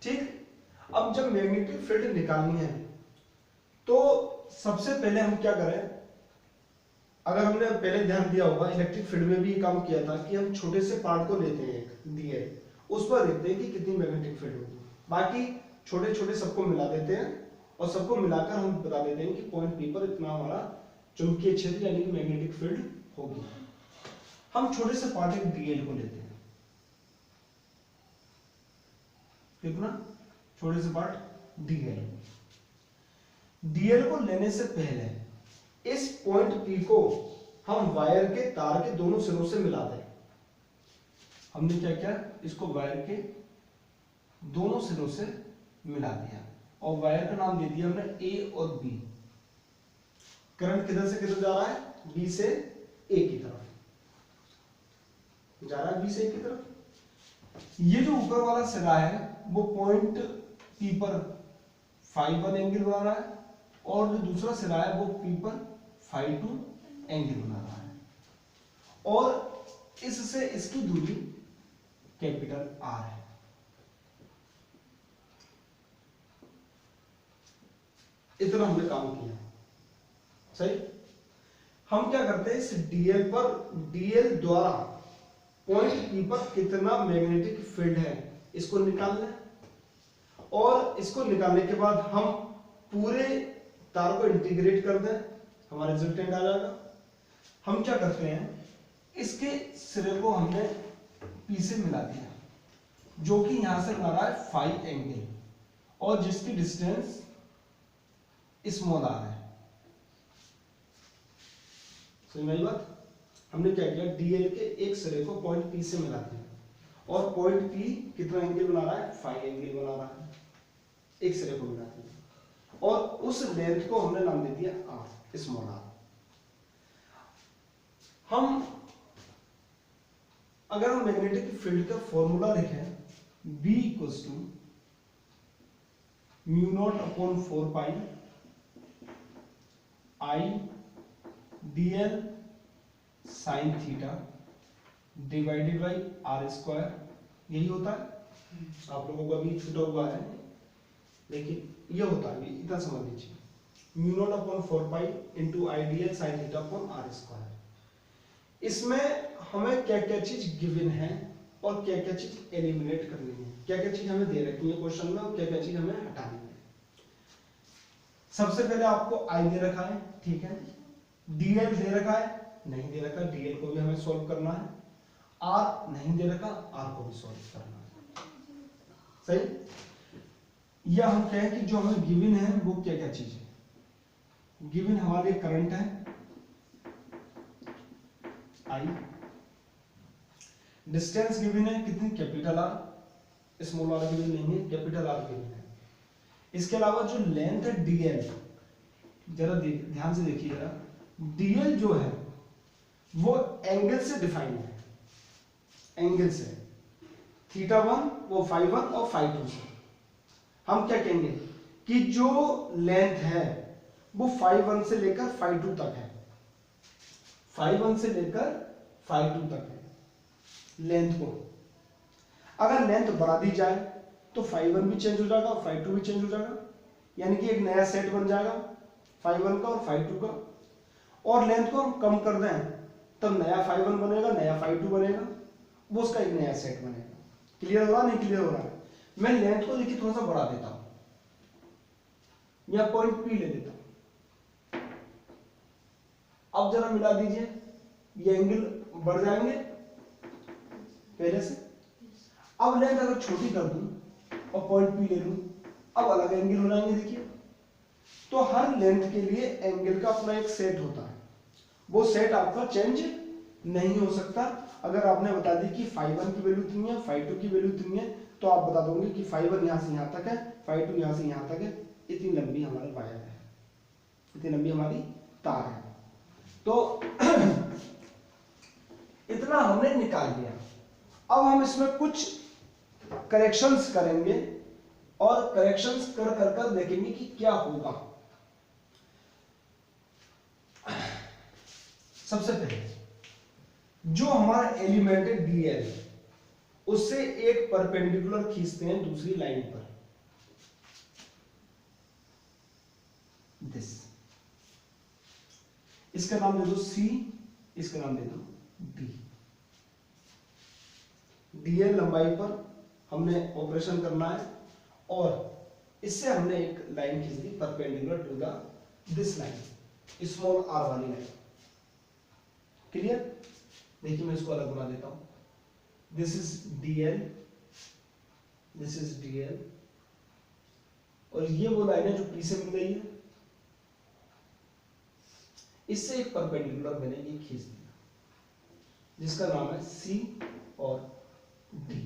ठीक, अब जब मैग्नेटिक फील्ड निकालनी है तो सबसे पहले हम क्या करें, अगर हमने पहले ध्यान दिया होगा इलेक्ट्रिक फील्ड में भी काम किया था कि हम छोटे से पार्ट को लेते हैं दिए, उस पर देखते हैं कि कितनी मैग्नेटिक फील्ड होगी, बाकी छोटे छोटे सबको मिला देते हैं और सबको मिलाकर हम बता देते हैं कि पॉइंट पी पर इतना हमारा चुंबकीय क्षेत्र यानी कि मैग्नेटिक फील्ड होगी। हम छोटे से पार्ट एक डीएल को लेते हैं, कितना छोटे से पार्ट डीएल। डीएल को लेने से पहले इस पॉइंट पी को हम वायर के तार के दोनों सिरों से मिला दें। हमने क्या किया, इसको वायर के दोनों सिरों से मिला दिया और वायर का नाम दे दिया हमने ए और बी। करंट किधर से किधर जा रहा है, बी से ए की तरफ जा रहा है, बी से ए की तरफ। ये जो ऊपर वाला सिरा है वो पॉइंट पी पर φ1 एंगल बना रहा है और जो दूसरा सिरा है वो पी पर φ2 एंगल बना रहा है और इससे इसकी दूरी कैपिटल आर है। इतना हमने काम किया, सही। हम क्या करते हैं, इस डीएल पर, डीएल द्वारा पॉइंट पी पर कितना मैग्नेटिक फील्ड है इसको निकालना है, और इसको निकालने के बाद हम पूरे तार को इंटीग्रेट कर दें, हमारा रिजल्टेंट आ जाएगा। हम क्या करते हैं, इसके सिरे को हमने पी से मिला दिया, जो कि यहां से बना रहा है फाई एंगल, और जिसकी डिस्टेंस स्मॉल आर है। समझ में आई बात? हमने क्या किया, डीएल के एक सिरे को पॉइंट पी से मिला दिया, और पॉइंट पी कितना एंगल बना रहा है, फाई एंगल बना रहा है, एक सिरे को मिला दिया, और उस लेंथ को हमने नाम दे दिया आर, स्मॉल आर। हम अगर हम मैग्नेटिक फील्ड का फॉर्मूला लिखें, B equals to mu naught upon 4 pi I dl sine theta divided by are square, यही होता है। आप लोगों को अभी छूटा हुआ है, लेकिन ये होता है, इतना समझ लीजिए, mu naught upon 4 pi into I dl sine theta upon are square. इसमें हमें क्या क्या चीज गिवन है और क्या क्या चीज एलिमिनेट करनी है, क्या क्या चीज हमें दे रखी है क्वेश्चन में और क्या क्या चीज हमें हटानी है। सबसे पहले आपको आई दे रखा है, ठीक है, डीएल दे रखा है, नहीं दे रखा, डीएल को भी हमें सॉल्व करना है, आर नहीं दे रखा, आर को भी सॉल्व करना है। सही? या हम कहें कि जो हमें गिवन है वो क्या क्या चीज है। गिवन हमारे करंट है आई, डिस्टेंस गिवन है कितनी, capital R, small R given नहीं है, कैपिटल आर गिवन है। इसके अलावा जो लेंथ है डीएल, जरा ध्यान से देखिए जरा, डीएल जो है वो एंगल से डिफाइन है, एंगल से, थीटा 1 वो फाई 1 और फाई 2 से। हम क्या कहेंगे कि जो लेंथ है वो फाई 1 से लेकर फाई 2 तक है, फाई 1 से लेकर फाई 2 तक है लेंथ को। अगर लेंथ बढ़ा दी जाए तो फाई 1 भी चेंज हो जाएगा और फाई 2 भी चेंज हो जाएगा, यानी कि एक नया सेट बन जाएगा फाई 1 का और फाई 2 का। और लेंथ को हम कम कर दें तब नया फाई 1 बनेगा, नया फाई 2 बनेगा, वो उसका एक नया सेट बनेगा। क्लियर हो रहा, नहीं क्लियर हो रहा है? मैं लेंथ को देखिए थोड़ा सा बढ़ा देता हूं, या पॉइंट पी ले देता हूं, अब जरा मिला दीजिए, ये एंगल बढ़ जाएंगे पहले से। अब लेंथ अगर छोटी कर दूं और पॉइंट पी ले लूं, अब अलग एंगल हो जाएंगे। देखिए, तो हर लेंथ के लिए एंगल का अपना एक सेट होता है, वो सेट आपका चेंज नहीं हो सकता। अगर आपने बता दी कि फाई 1 की वैल्यू इतनी है, फाई 2 की वैल्यू इतनी है, तो आप बता दोगे कि फाई 1 यहां से यहां तक है, फाई 2 यहां से यहां तक है, इतनी लंबी हमारी वायर है, इतनी लंबी हमारी तार है। तो इतना हमने निकाल लिया। अब हम इसमें कुछ करेक्शंस करेंगे और करेक्शंस कर कर कर देखेंगे कि क्या होगा। सबसे पहले जो हमारा एलिमेंट है डीएल, उससे एक परपेंडिकुलर खींचते हैं दूसरी लाइन पर, दिस, इसका नाम दे दो सी, इसका नाम दे दो डी। डीएल लंबाई पर हमने ऑपरेशन करना है और इससे हमने एक लाइन खींच दी perpendicular to the this line, small R वाली लाइन। क्लियर? देखिए मैं इसको अलग बना देता हूं, this is DL, this is DL, और ये वो लाइन है जो पी से मिल रही है, इससे एक परपेंडिकुलर मैंने ये खींच दिया जिसका नाम है सी और डी।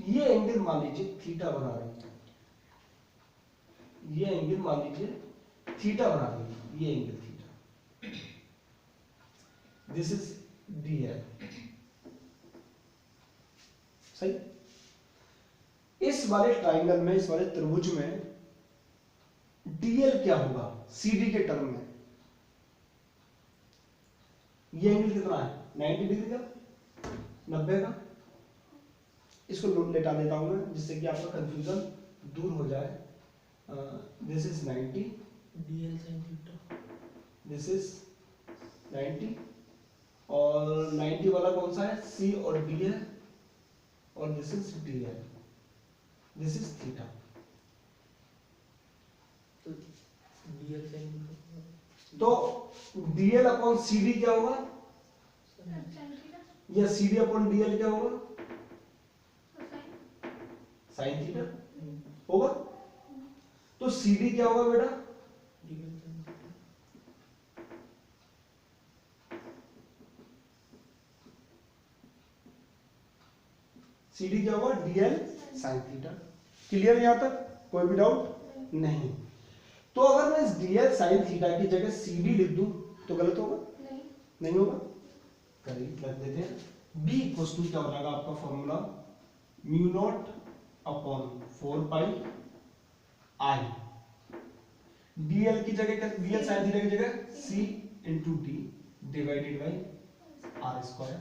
ये एंगल मान लीजिए थीटा बना रही है, ये एंगल मान लीजिए थीटा बना रही है, ये angle theta, this is DL. सही? इस वाले ट्राइंगल में, इस वाले त्रिभुज में डीएल क्या होगा सीडी के टर्म में? ये एंगल कितना है? 90 डिग्री का, 90 का। इसको लेटा देता हूं मैं जिससे कि आपका कंफ्यूजन दूर हो जाए। This is 90, DL sin theta, this is 90 और 90 वाला कौन सा है, सी और डी है, और दिस इज डी है, दिस इज थीटा। तो डीएल साइन तो डीएल अपॉन सी डी क्या होगा, या सी डी अपॉन डीएल क्या होगा, साइन थीटा होगा। तो सी डी क्या होगा बेटा, डीएल साइन सी डी क्या होगा, डीएल साइन थीटा। क्लियर यहां तक, कोई भी डाउट नहीं। तो अगर मैं इस डीएल साइन थीटा की जगह सी डी लिख दूं तो गलत होगा, नहीं होगा, करेक्ट रख देते हैं। बी इक्वल्स टू क्या हो जाएगा आपका formula, mu naught upon 4 pi I, dl की जगह, डीएल साइन थीटा की जगह c into d divided by are square.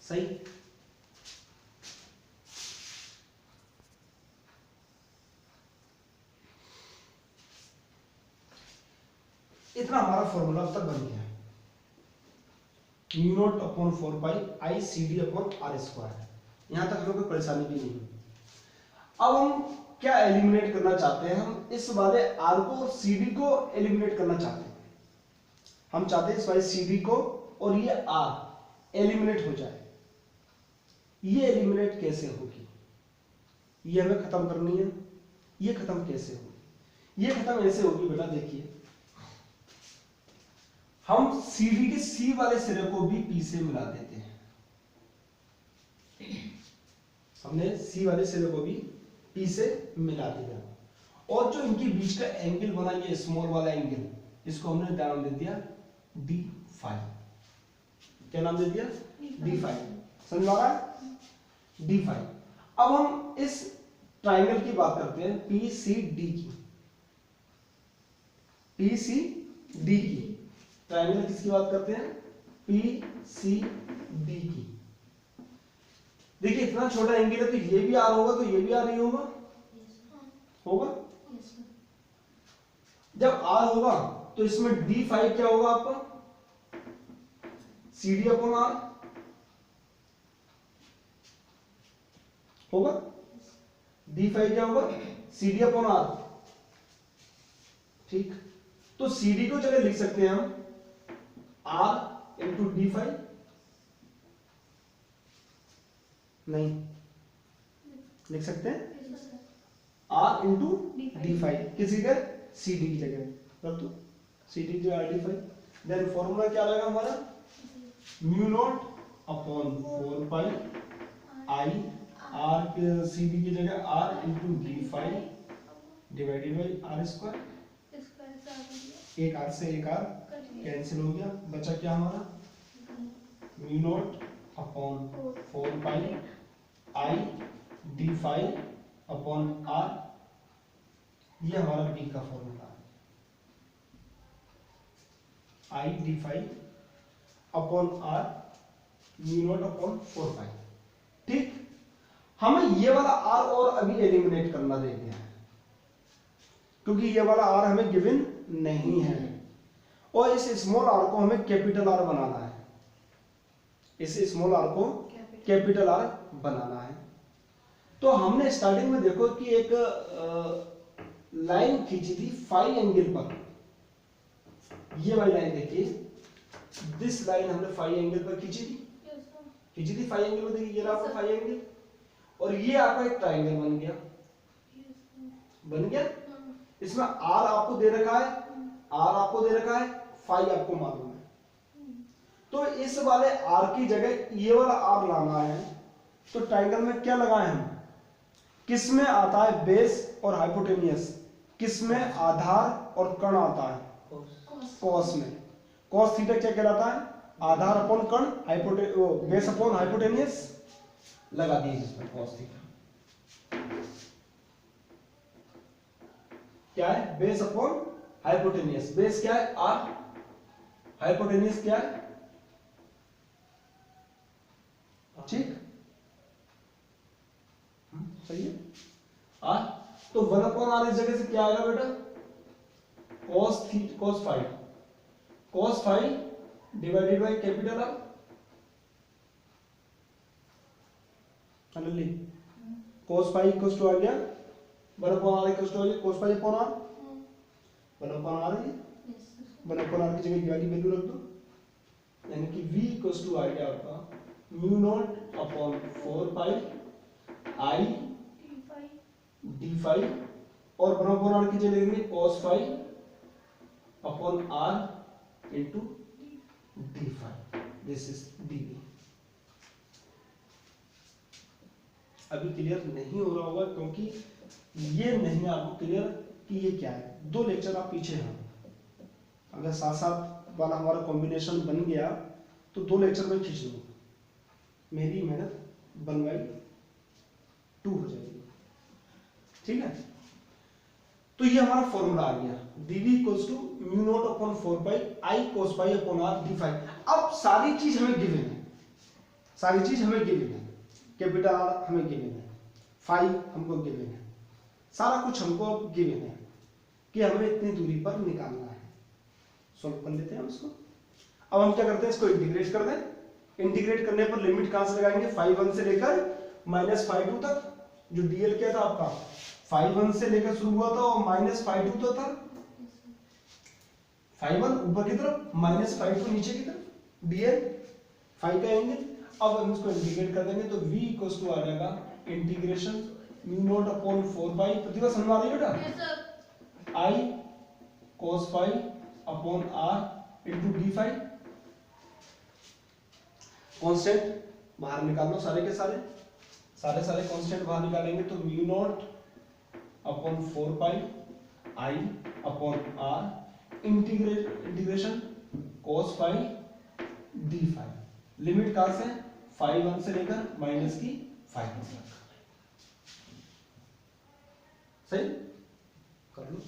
सही। इतना हमारा फॉर्मूला अब तक बन गया है, mu naught upon 4 pi I c d upon are square. यहां तक हमें कोई परेशानी भी नहीं। अब हम क्या एलिमिनेट करना चाहते हैं, हम इस वाले आर को और सी डी को एलिमिनेट करना चाहते हैं। हम चाहते हैं इस वाले सी डी को और ये आर एलिमिनेट हो जाए। ये एलिमिनेट कैसे होगी, ये हमें खत्म करनी है। ये खत्म कैसे होगी, ये खत्म ऐसे होगी बेटा, देखिए हम सी डी के सी वाले सिरे को भी पी से मिला देते हैं। हमने सी वाले सिरे को भी पी से मिला दिया, और जो इनके बीच का एंगल बना, ये स्मॉल वाला एंगल, इसको हमने नाम दे दिया डी फाई। क्या नाम दे दिया, डी फाई। समझ आ रहा है, डी फाई। अब हम इस ट्राइंगल की बात करते हैं, पी सी डी की, पी सी डी की। ट्राइंगल किसकी बात करते हैं, पी सी डी की। देखिए इतना छोटा एंगल है, तो ये भी आर होगा, तो ये भी आर ही होगा, होगा। जब आर होगा तो इसमें डी फाइव क्या होगा आपका, सी डी अपॉन आर होगा। डी फाइव क्या होगा, सी डी अपॉन आर। ठीक, तो सी डी को जगह लिख सकते हैं हम आर इंटू डी फाइव, नहीं लिख सकते हैं आर इंटू डी फाइव, किसी जगह सी डी की जगह रख दो, सी डी जो R D five. Then formula क्या रहेगा हमारा, mu naught upon 4 pi I R C D की जगह R into D five divided by are square. एक आर से एक आर कैंसिल हो गया, बचा क्या हमारा, mu naught upon 4 pi I D five upon R. ये हमारा बी का फॉर्मूला है, I D five upon R mu naught upon 4 पाई। ठीक, हमें ये वाला आर और अभी एलिमिनेट करना रह गया है, क्योंकि ये वाला आर हमें गिवन नहीं है, और इस स्मॉल आर को हमें कैपिटल आर बनाना है। इस स्मॉल आर को कैपिटल आर बनाना है। तो हमने स्टार्टिंग में देखो कि एक लाइन खींची थी फाई एंगल पर, ये वाली लाइन देखिए, दिस लाइन हमने फाई एंगल पर खींची थी फाई एंगल में। देखिए ये रहा आपका फाई एंगल, और ये आपका एक ट्राइंगल बन गया। इसमें आर आपको दे रखा है, फाई आपको मालूम है। तो इस वाले आर की जगह ये वाला आर लाना है, तो ट्राइंगल में क्या लगाए हम, किस में आता है बेस और हाइपोटेनियस, किस में आधार और कर्ण आता है, कॉस में। कॉस थीटा क्या कहलाता है, आधार अपॉन कर्ण, बेस अपॉन हाइपोटेनियस। लगा दीजिए इसमें कॉस थीटा क्या है, बेस अपॉन हाइपोटेनियस। बेस क्या है आर, हाइपोटेनियस क्या है, ठीक सही है आर। तो 1 अपॉन आर इस जगह से क्या आएगा बेटा, cos five divided by capital R. Finally cos pi equals to आ गया 1 अपॉन r इक्वल्स टू आ गया cos pi upon r 1 upon r है 1 अपॉन r की जगह ये वाली वैल्यू रख दो, यानी कि v इक्वल्स टू आ गया आपका mu naught upon 4 pi i d phi और 1 अपॉन r की जगह लिखेंगे cos phi upon r into d phi, this is dv। अभी क्लियर नहीं हो रहा होगा क्योंकि ये नहीं आपको क्लियर कि ये क्या है। 2 लेक्चर आप पीछे हैं, अगर साथ साथ वाला हमारा कॉम्बिनेशन बन गया तो 2 लेक्चर में खींच लूंगा, मेरी मेहनत 1/2 हो जाएगी। ठीक है, तो ये हमारा फॉर्मूला आ गया dv equals to mu naught upon 4 pi i cos pi upon r d phi. अब सारी चीज हमें गिवन है, सारी चीज हमें गिवन है, कैपिटल R हमें गिवन है, फाई हमको गिवन है, सारा कुछ हमको गिवन है कि हमें इतनी दूरी पर निकालना है। सॉल्व कर लेते हैं इसको। अब हम क्या करते हैं, इसको इंटीग्रेट कर दें। इंटीग्रेट करने पर लिमिट कहां से लगाएंगे, φ1 से लेकर -φ2 तक। जो dl क्या था आपका, φ1 से लेकर शुरू हुआ था और -φ2 तक था। φ1 ऊपर की तरफ, -φ2 नीचे की तरफ, dl फाई का एंगल। अब हम इसको इंटीग्रेट कर देंगे तो v इक्वल्स टू आ जाएगा integration mu naught upon 4 pi, Pratibha समझ आ रही है बेटा, i cos phi upon r into d phi. Constant बाहर निकाल लो, सारे के सारे कांस्टेंट बाहर निकालेंगे तो mu naught upon 4 pi i upon r integration cos phi d phi. Limit कहां से, φ1 से लेकर माइनस की φ2 तक। सही कर लो।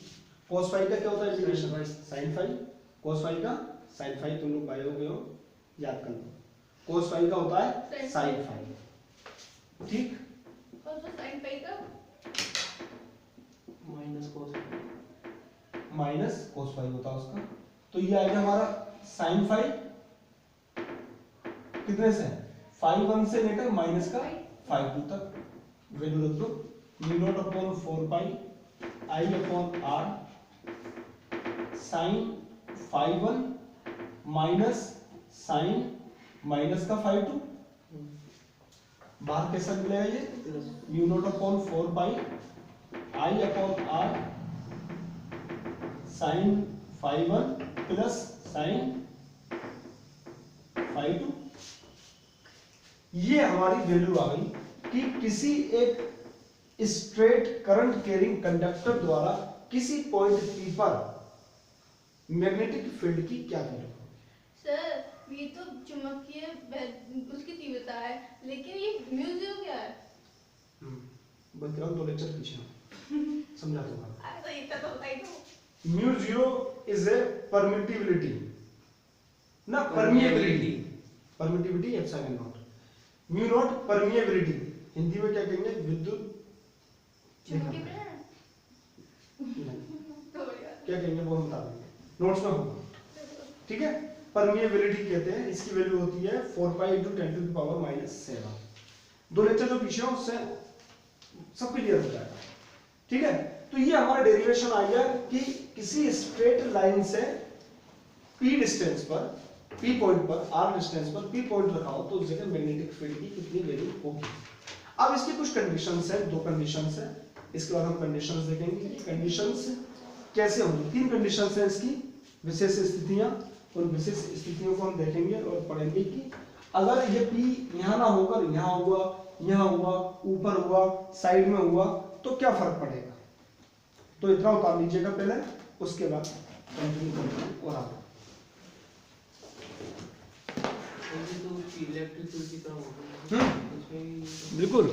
cos फाई का क्या होता है integration, sin phi. cos phi का sin फाई तुम लोग पाए हो गए हो, याद कर लो। cos फाई का होता है sin फाई, ठीक। और जो sin फाई का माइनस cos फाई होता है उसका, तो ये आएगा हमारा sin फाई कितने से, φ1 से लेकर माइनस का φ2 तक। वैल्यू रख दो, mu naught upon 4 pi i upon r sin φ1 minus sin minus का φ2। बाहर कैसा मिलेगा ये, mu naught upon 4 pi i upon r sin φ1 plus sin φ2। ये हमारी वैल्यू आ गई कि किसी एक स्ट्रेट करंट कैरिंग कंडक्टर द्वारा किसी पॉइंट P पर मैग्नेटिक फील्ड की क्या वैल्यू होगी। सर ये तो चुंबकीय उसकी तीव्रता है, लेकिन ये म्यू जीरो क्या है। बस करो 2 लेक्चर पीछे समझा दूंगा। अरे इतना तो बताई दो। Mu zero is a permittivity ना, permeability, permittivity epsilon naught. Mu naught permeability, Hindi में क्या कहेंगे, विद्युत चुंबकीय प्रेरण क्या कहेंगे वो हम बता देंगे, नोट्स में होगा, ठीक है। परमिएबिलिटी कहते हैं, इसकी वैल्यू होती है 4 पाई × 10⁻⁷। 2 लेक्चर जो पीछे हो उससे सब क्लियर हो जाएगा, ठीक है। तो ये हमारा डेरिवेशन आ गया कि किसी स्ट्रेट लाइन से p डिस्टेंस पर, p पॉइंट पर, r डिस्टेंस पर p पॉइंट रखा हो तो उस जगह मैग्नेटिक फील्ड की कितनी वैल्यू होगी। अब इसकी कुछ कंडीशंस हैं, 2 कंडीशंस हैं, इसके बाद हम कंडीशंस देखेंगे कि कंडीशंस कैसे होंगी। 3 कंडीशंस हैं इसकी, विशेष स्थितियां, उन विशेष स्थितियों को हम देखेंगे और पढ़ेंगे कि अगर ये p यहाँ ना होकर यहाँ हुआ, यहाँ हुआ, ऊपर हुआ, साइड में हुआ तो क्या फर्क पड़ेगा। तो इतना उतार लीजिएगा पहले, उसके बाद कंटिन्यू करते हैं और आगे। तो इलेक्ट्रिक की तरह होगा, उसमें बिल्कुल